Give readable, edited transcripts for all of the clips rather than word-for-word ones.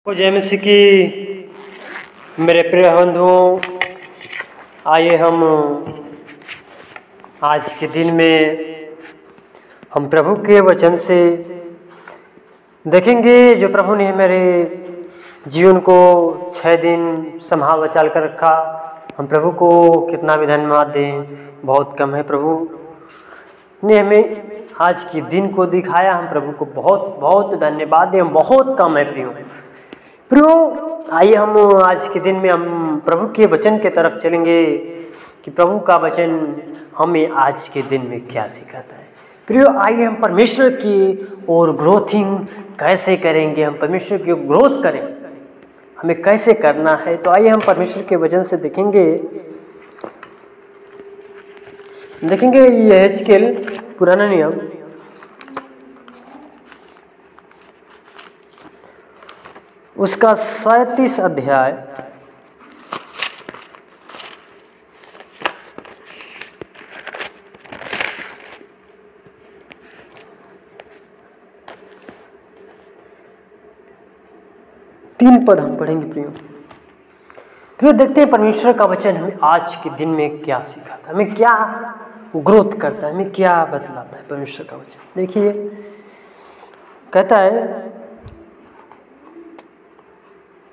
जय मसीह की मेरे प्रिय बंधुओं, आइए हम आज के दिन में हम प्रभु के वचन से देखेंगे जो प्रभु ने मेरे जीवन को 6 दिन संभाल बचाल कर रखा। हम प्रभु को कितना भी धन्यवाद दें, बहुत कम है। प्रभु ने हमें आज के दिन को दिखाया, हम प्रभु को बहुत बहुत धन्यवाद दें, बहुत कम है। प्रियो आइए हम आज के दिन में हम प्रभु के वचन के तरफ चलेंगे कि प्रभु का वचन हमें आज के दिन में क्या सिखाता है। प्रियो आइए हम परमेश्वर की ओर ग्रोथिंग कैसे करेंगे, हम परमेश्वर की ग्रोथ करें, हमें कैसे करना है। तो आइए हम परमेश्वर के वचन से देखेंगे यहेजकेल पुराना नियम उसका 37 अध्याय तीन पद हम पढ़ेंगे। प्रियो देखते हैं परमेश्वर का वचन हमें आज के दिन में क्या सिखाता है, हमें क्या ग्रोथ करता है, हमें क्या बतलाता है परमेश्वर का वचन। देखिए कहता है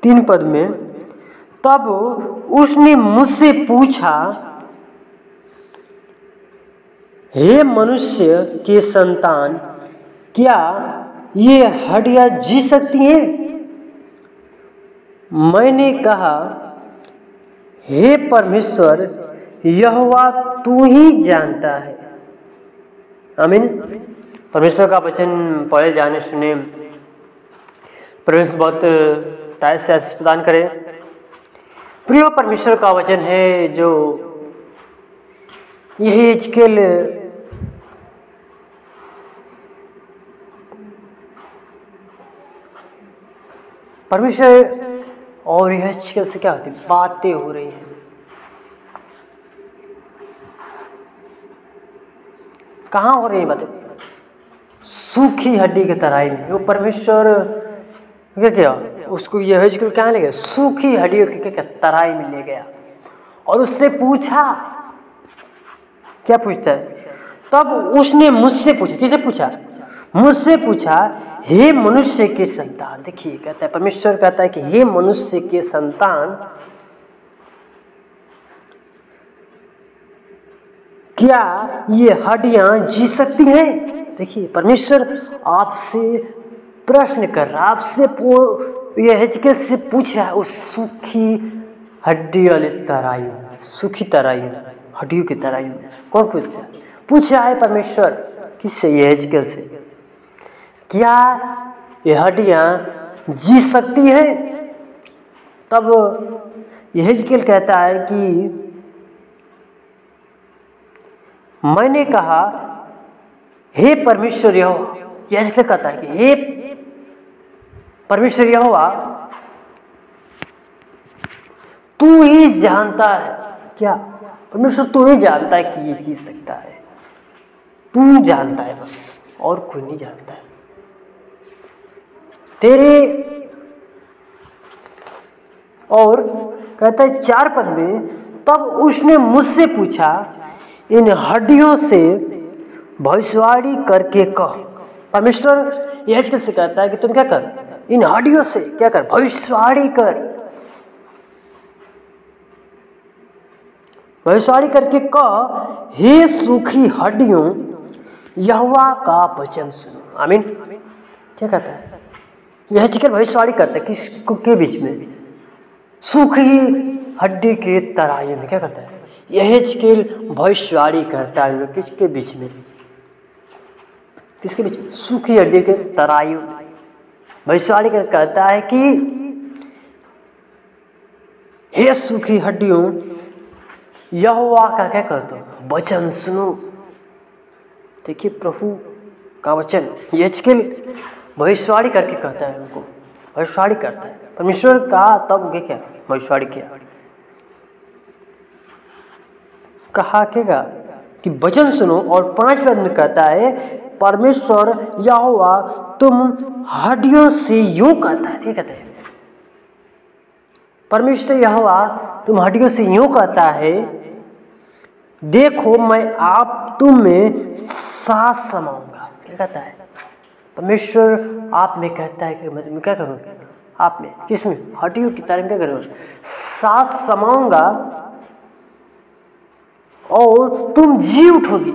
3 पद में, तब उसने मुझसे पूछा, हे मनुष्य के संतान, क्या ये हड्डियां जी सकती हैं? मैंने कहा, हे परमेश्वर यहोवा तू ही जानता है। आमीन। परमेश्वर का वचन पढ़े जाने सुने परमेश्वर बहुत ताय से आशीष प्रदान करें। प्रिय परमेश्वर का वचन है जो यहेजकेल परमेश्वर और यहेजकेल से क्या होती है, बातें हो रही हैं। कहाँ हो रही है बातें? सूखी हड्डी के तराई में। वो परमेश्वर क्या उसको यहेजकेल कहाँ ले गया? सूखी हड्डियों के तराई में ले गया और उससे पूछा, क्या पूछता है? तब उसने मुझसे पूछा, किससे पूछा? मुझसे पूछा, हे मनुष्य के संतान। देखिए कहता है, परमेश्वर कहता है कि हे मनुष्य के संतान, क्या ये हड्डियां जी सकती हैं? देखिए परमेश्वर आपसे प्रश्न कर रहा, आपसे यहेजकेल से पूछ रहा है उस सूखी हड्डी वाली तराई, सूखी तराई, हड्डियों की तराई में कौन पूछ रहा है? परमेश्वर। किससे? यहेजकेल से। क्या ये हड्डियां जी सकती हैं? तब यहेजकेल कहता है कि मैंने कहा, हे परमेश्वर यहोवा। यहेजकेल कहता है कि हे परमेश्वर यहोवा तू ही जानता है। क्या? परमेश्वर तू ही जानता है कि ये जी सकता है, तू जानता है बस, और कोई नहीं जानता है। तेरे और कहता है 4 पद में, तब उसने मुझसे पूछा, इन हड्डियों से भविष्यवाणी करके कह। परमेश्वर यहेजकेल से कहता है कि तुम क्या कर, इन हड्डियों से क्या कर, भविष्यवाणी कर। भविष्यवाणी करके कह, हे सूखी हड्डियों यहोवा का वचन सुनो। आमीन। क्या कहता है? यहेजकेल भविष्यवाणी करता है किसके बीच में? सूखी हड्डी के तराई में। क्या करता है? यहेजकेल भविष्यवाणी करता है किसके बीच में? किसके बीच में? सूखी हड्डी के तराई में भविष्यवाणी कहता है कि हे सूखी हड्डियों यहोवा का क्या कर दो, वचन सुनो। देखिए प्रभु का वचन यहेजकेल भविष्यवाणी करके कहता है, उनको भविष्यवाणी करता है परमेश्वर का। तब क्या भविष्यवाणी किया, कहा क्या कि वचन सुनो। और 5 पद में कहता है, परमेश्वर यहोवा तुम हड्डियों से यूं कहता है। ठीक है, परमेश्वर यहोवा तुम हड्डियों से यूं कहता है, देखो मैं आप तुम में सांस समाऊंगा। क्या कहता है परमेश्वर? आप में कहता है कि मैं क्या करूँ? आप में, किसमें? हड्डियों की तरह क्या करूँ? सांस समाऊंगा और तुम जी उठोगी।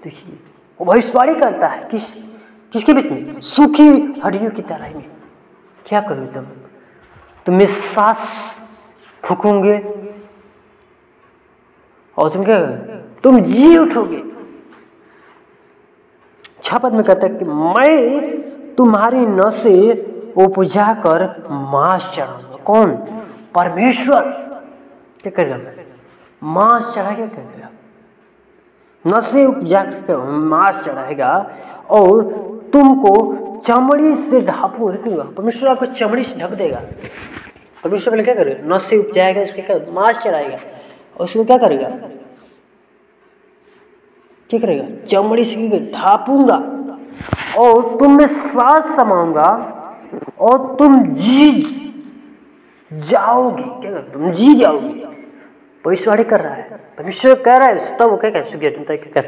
देखिए वो भविष्यवाणी करता है किसके बीच में? सूखी हड्डियों की तरह में। क्या करोगे तुम में सांस फूकोगे और तुम क्या करोगे? तुम जी उठोगे। 6 पद में कहता है कि मैं तुम्हारी नसें उपजा कर मांस चढ़ाऊंगा। कौन? परमेश्वर। क्या करेगा? मांस चढ़ा क्या करेगा? नसें उपजा कर मांस चढ़ाएगा और तुमको चमड़ी से ढापूंगा। परमेश्वर आपको चमड़ी से ढक देगा। परमेश्वर पहले क्या करेगा? नसें उपजाएगा, उसके क्या मांस चढ़ाएगा और उसको क्या करेगा? क्या करेगा? चमड़ी से ढापूंगा और तुम में सांस समाऊंगा और तुम जी जाओगी। क्या कर? तुम जी जाओगी। भविष्यवाणी कर रहा है, परमेश्वर कह रहा है। तब वो क्या कर? क्या कर?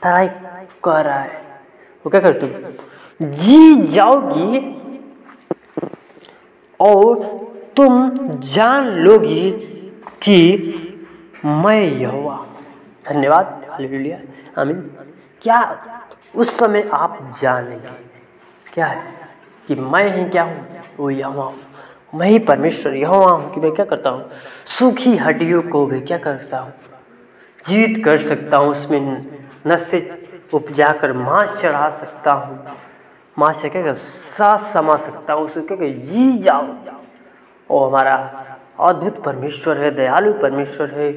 तराई कह रहा है। वो क्या कर? तुम जी जाओगी और तुम जान लोगी कि मैं यहोवा हूं। धन्यवाद, हालेलुया, आमीन। क्या उस समय आप जानेंगे क्या है कि मैं ही क्या हूँ? वो यहोवा हूँ। मैं ही परमेश्वर यहोवा हूँ कि मैं क्या करता हूँ? सूखी हड्डियों को भी क्या करता हूँ? जीवित कर सकता हूँ। उसमें नसें उपजा कर मांस चढ़ा सकता हूँ। मांस से क्या कर? सांस समा सकता हूँ। उसको क्या कर? जी जाओ। और हमारा अद्भुत परमेश्वर है, दयालु परमेश्वर है,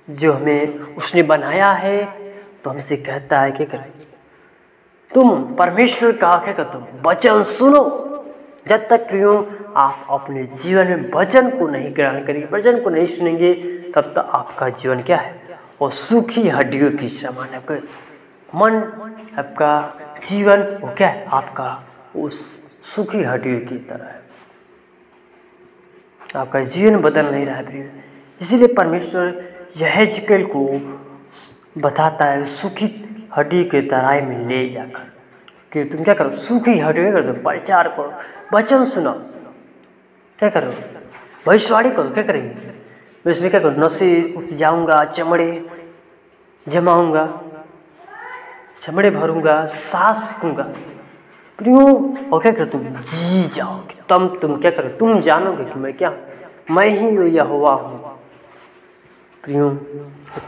जो हमें उसने बनाया है। तो हमसे कहता है क्या करें? तुम परमेश्वर का क्या कर? तुम वचन सुनो। जब तक प्रियो आप अपने जीवन में वचन को नहीं ग्रहण करेंगे, वचन को नहीं सुनेंगे, तब तक आपका जीवन क्या है? और सूखी हड्डियों की समान। आपका मन, आपका जीवन वो क्या है? आपका उस सूखी हड्डियों की तरह है। आपका जीवन बदल नहीं रहा है प्रिय। इसीलिए परमेश्वर यहेजकेल को बताता है सूखी हड्डी के तराई में ले जाकर कि तुम क्या करो? सूखी हड्डी करो, प्रचार करो, वचन सुनो। क्या करो? भविष्यवाणी करो। क्या करेंगे? मैं इसमें क्या करूँ? नसें उपजाऊंगा, चमड़े जमाऊंगा, चमड़े भरूंगा, सांस फूकूंगा। प्रियो और क्या करो? तुम जी जाओगे। तब तुम क्या करो? तुम जानोगे कि मैं क्या हूँ? मैं ही यहोवा हूँ। प्रियो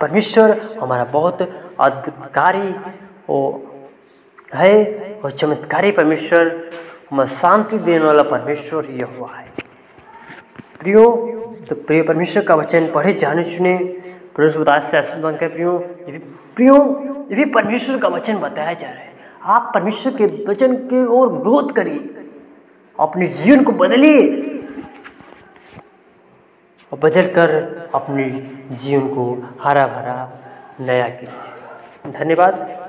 परमेश्वर हमारा बहुत अद्भुतकारी है और चमत्कारी परमेश्वर, हमें शांति देने वाला परमेश्वर यहोवा है। प्रियो तो प्रिय परमेश्वर का वचन पढ़े, जाने सुने, परमेश्वर बताया से आशीर्वाद का। प्रियो ये भी परमेश्वर का वचन बताया जा रहा है। आप परमेश्वर के वचन की ओर ग्रोथ करिए, अपने जीवन को बदलिए और बदल कर अपने जीवन को हरा भरा नया कीजिए। धन्यवाद।